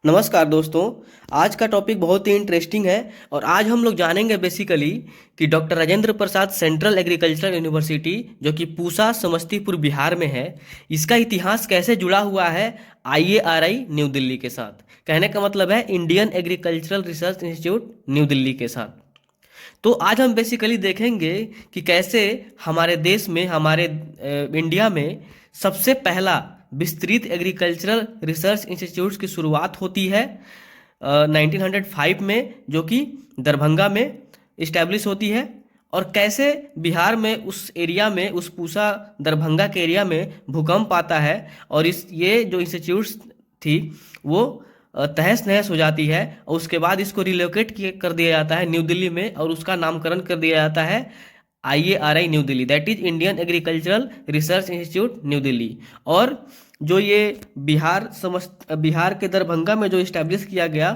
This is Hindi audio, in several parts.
नमस्कार दोस्तों। आज का टॉपिक बहुत ही इंटरेस्टिंग है और आज हम लोग जानेंगे बेसिकली कि doctor Rajendra Prasad central agricultural university जो कि पूसा समस्तीपुर बिहार में है, इसका इतिहास कैसे जुड़ा हुआ है आईएआरआई न्यू दिल्ली के साथ। कहने का मतलब है Indian agricultural research institute new Delhi के साथ। तो आज हम बेसिकली देखेंगे कि कैसे हमारे देश में इंडिया में सबसे पहला विस्तृत एग्रीकल्चरल रिसर्च इंस्टीट्यूट की शुरुआत होती है 1905 में, जो कि दरभंगा में इस्टेब्लिश होती है। और कैसे बिहार में उस एरिया में, उस पूसा दरभंगा के एरिया में भूकंप आता है और ये जो इंस्टीट्यूट्स थी वो तहस नहस हो जाती है और उसके बाद इसको रिलोकेट कर दिया जाता है न्यू दिल्ली में और उसका नामकरण कर दिया जाता है IARI new Delhi, that is Indian agricultural research institute new Delhi. और जो ये बिहार के दरभंगा में जो इस्टेब्लिश किया गया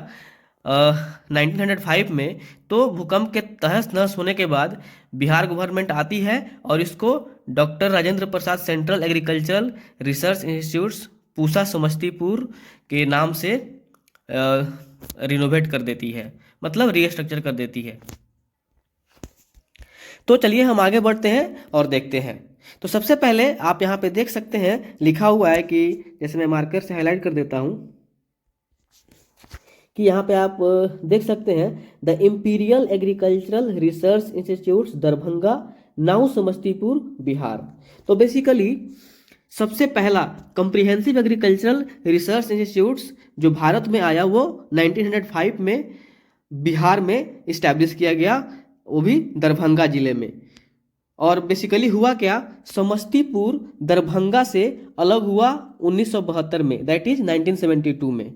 1905 में, तो भूकंप के तहस नहस होने के बाद बिहार गवर्नमेंट आती है और इसको doctor Rajendra Prasad central agricultural research institute Pusa Samastipur के नाम से रिनोवेट कर देती है, मतलब रीस्ट्रक्चर कर देती है। तो चलिए हम आगे बढ़ते हैं और देखते हैं। तो सबसे पहले आप यहाँ पे देख सकते हैं लिखा हुआ है कि, जैसे मैं मार्कर से हाईलाइट कर देता हूँ कि यहाँ पे आप देख सकते हैं the imperial agricultural research institute Darbhanga now Samastipur Bihar. तो बेसिकली सबसे पहला कॉम्प्रिहेंसिव एग्रीकल्चरल रिसर्च इंस्टीट्यूट्स जो भारत में आया वो 1905 में बिहार में इस्टेब्लिश किया गया, वो भी दरभंगा जिले में। और बेसिकली हुआ क्या, समस्तीपुर दरभंगा से अलग हुआ 1972 में, दैट इज 1972 में।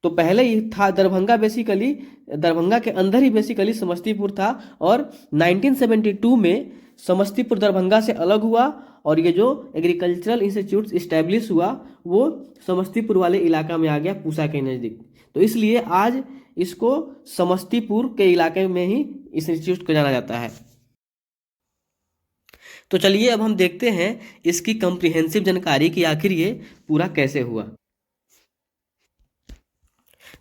तो पहले ही था दरभंगा, बेसिकली दरभंगा के अंदर ही बेसिकली समस्तीपुर था और 1972 में समस्तीपुर दरभंगा से अलग हुआ और ये जो एग्रीकल्चरल इंस्टीट्यूट इस्टेब्लिश हुआ वो समस्तीपुर वाले इलाका में आ गया, पूसा के नज़दीक। तो इसलिए आज इसको समस्तीपुर के इलाके में ही इस इंस्टीट्यूट को जाना जाता है। तो चलिए अब हम देखते हैं इसकी कॉम्प्रिहेंसिव जानकारी कि आखिर ये पूरा कैसे हुआ।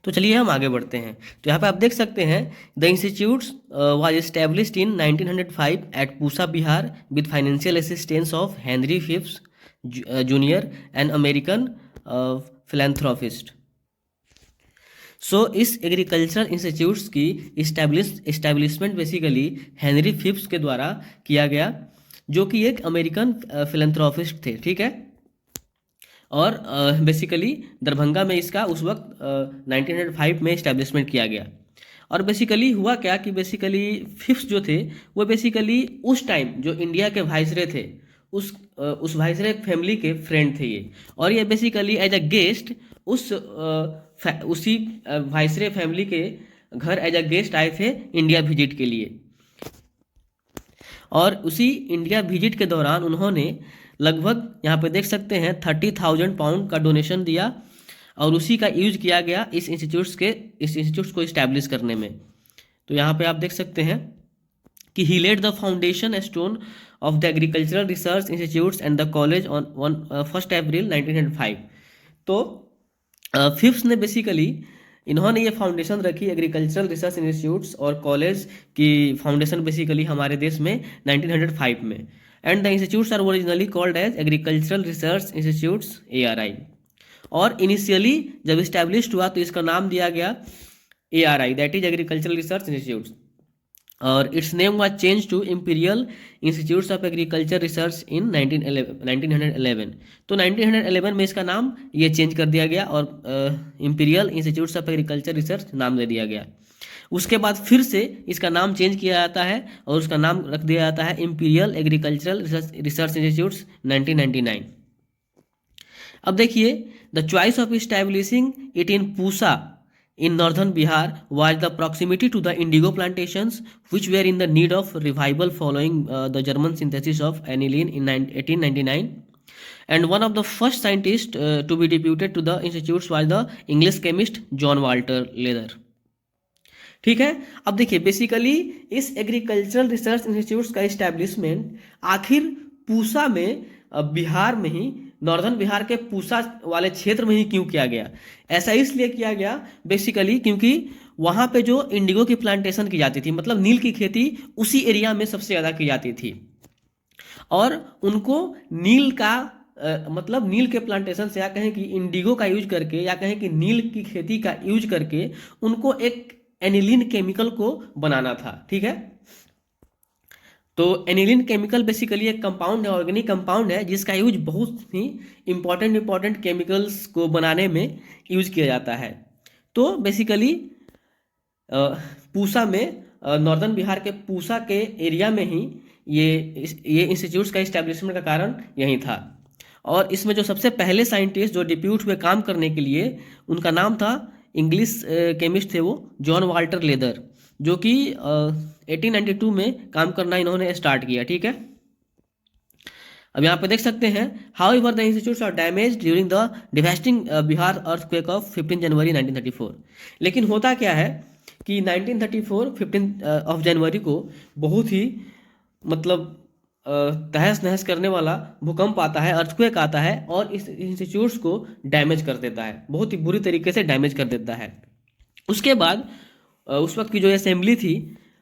तो चलिए हम आगे बढ़ते हैं। तो यहाँ पे आप देख सकते हैं the institute was established in 1905 at Pusa Bihar with financial assistance of Henry Phipps junior an American philanthropist. So इस एग्रीकल्चरल इंस्टीट्यूट्स की इस्टेब्लिशमेंट बेसिकली हेनरी फिफ्स के द्वारा किया गया, जो कि एक अमेरिकन फिलेंथ्रोपिस्ट थे, ठीक है। और बेसिकली दरभंगा में इसका उस वक्त 1905 में इस्टेब्लिशमेंट किया गया। और बेसिकली हुआ क्या कि बेसिकली फिफ्स जो थे वो बेसिकली उस टाइम जो इंडिया के वाइसरॉय थे उस वाइसरॉय फैमिली के फ्रेंड थे ये। और ये बेसिकली एज अ गेस्ट उसी वाइसरॉय फैमिली के घर एज अ गेस्ट आए थे इंडिया विजिट के लिए। और उसी इंडिया विजिट के दौरान उन्होंने लगभग यहाँ पे देख सकते हैं 30,000 पाउंड का डोनेशन दिया और उसी का यूज किया गया इस इंस्टीट्यूट्स को इस्टेब्लिश करने में। तो यहाँ पे आप देख सकते हैं कि he laid the foundation stone of the agricultural research institutes and the college on 1 April 1905। तो फिफ्थ ने बेसिकली इन्होंने ये फाउंडेशन रखी एग्रीकल्चरल रिसर्च इंस्टीट्यूट्स और कॉलेज की फाउंडेशन बेसिकली हमारे देश में 1905 में। And the institutes are originally called as agricultural research institutes ARI। और इनिशियली जब इस्टेब्लिश्ड हुआ तो इसका नाम दिया गया ARI, that is agricultural research institutes. और it's name was change to imperial institutes of agriculture research in 1911। तो 1911 में इसका नाम ये चेंज कर दिया गया और imperial institutes of agriculture research नाम दे दिया गया। उसके बाद फिर से इसका नाम चेंज किया जाता है और उसका नाम रख दिया जाता है इंपीरियल एग्रीकल्चरल रिसर्च इंस्टीट्यूट्स 1999। अब देखिए the choice of establishing it in Pusa in northern Bihar was the proximity to the indigo plantations which were in the need of revival following the German synthesis of aniline in 1899, and one of the first scientists to be deputed to the institutes was the English chemist John Walter Leather। ठीक है। अब देखिए बेसिकली इस एग्रीकल्चरल रिसर्च इंस्टीट्यूट्स का इस्टेब्लिशमेंट आखिर पूसा में बिहार में ही नॉर्दर्न बिहार के पूसा वाले क्षेत्र में ही क्यों किया गया? ऐसा इसलिए किया गया बेसिकली क्योंकि वहाँ पे जो इंडिगो की प्लांटेशन की जाती थी, मतलब नील की खेती उसी एरिया में सबसे ज़्यादा की जाती थी, और उनको नील का मतलब नील के प्लांटेशन से, या कहें कि इंडिगो का यूज करके, या कहें कि नील की खेती का यूज करके उनको एक एनिलीन केमिकल को बनाना था। ठीक है, तो एनिलीन केमिकल बेसिकली एक कंपाउंड है, ऑर्गेनिक कंपाउंड है, जिसका यूज बहुत ही इंपॉर्टेंट केमिकल्स को बनाने में यूज किया जाता है। तो बेसिकली पूसा में, नॉर्दर्न बिहार के पूसा के एरिया में ही ये इंस्टीट्यूट्स का इस्टेब्लिशमेंट का कारण यही था। और इसमें जो सबसे पहले साइंटिस्ट जो डिप्यूट हुए काम करने के लिए, उनका नाम था, इंग्लिश केमिस्ट थे वो, जॉन वाल्टर लेदर, जो कि 1892 में काम करना इन्होंने स्टार्ट किया। ठीक है, अब यहाँ पे देख सकते हैं, however the institutes are damage during the devastating Bihar earthquake of 15 January 1934। लेकिन होता क्या है कि 1934 15 ऑफ जनवरी को बहुत ही मतलब तहस नहस करने वाला भूकंप आता है, अर्थक्वेक आता है, और इस इंस्टीट्यूट्स को डैमेज कर देता है, बहुत ही बुरी तरीके से डैमेज कर देता है। उसके बाद उस वक्त की जो असेंबली थी,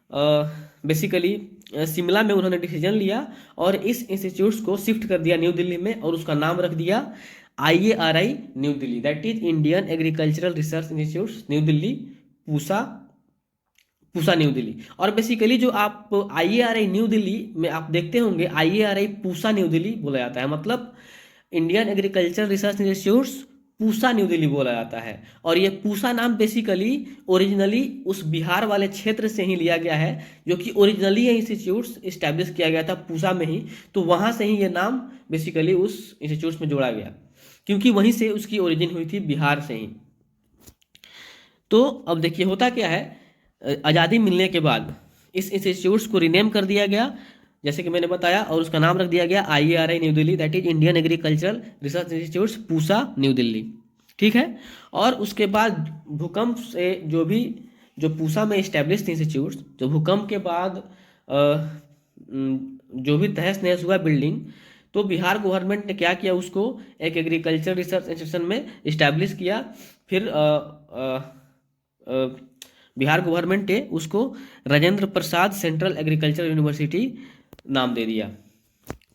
बेसिकली शिमला में उन्होंने डिसीजन लिया और इस इंस्टीट्यूट्स को शिफ्ट कर दिया न्यू दिल्ली में, और उसका नाम रख दिया IARI new Delhi, that is Indian agricultural research institute new Delhi, Pusa new Delhi. और बेसिकली जो आप IARI न्यू दिल्ली में आप देखते होंगे, IARI पूसा न्यू दिल्ली बोला जाता है, मतलब Indian agricultural research institutes Pusa new Delhi बोला जाता है। और ये पूसा नाम बेसिकली ओरिजिनली उस बिहार वाले क्षेत्र से ही लिया गया है, जो कि ओरिजिनली ये इंस्टीट्यूट्स इस्टेब्लिश किया गया था पूसा में ही, तो वहाँ से ही ये नाम बेसिकली उस इंस्टीट्यूट्स में जोड़ा गया, क्योंकि वहीं से उसकी ओरिजिन हुई थी, बिहार से ही। तो अब देखिए होता क्या है, आज़ादी मिलने के बाद इस इंस्टीट्यूट्स को रीनेम कर दिया गया, जैसे कि मैंने बताया, और उसका नाम रख दिया गया IARI new Delhi, that is Indian agricultural research institutes Pusa new Delhi. ठीक है, और उसके बाद भूकंप से जो पूसा में इस्टेब्लिश थे इंस्टीट्यूट्स, जो भूकंप के बाद जो भी तहस नहस हुआ बिल्डिंग, तो बिहार गवर्नमेंट ने क्या किया, उसको एक एग्रीकल्चर रिसर्च इंस्टीट्यूशन में इस्टेब्लिश किया। फिर बिहार गवर्नमेंट ने उसको Rajendra Prasad central agriculture university नाम दे दिया।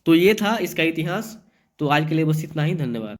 तो ये था इसका इतिहास। तो आज के लिए बस इतना ही, धन्यवाद।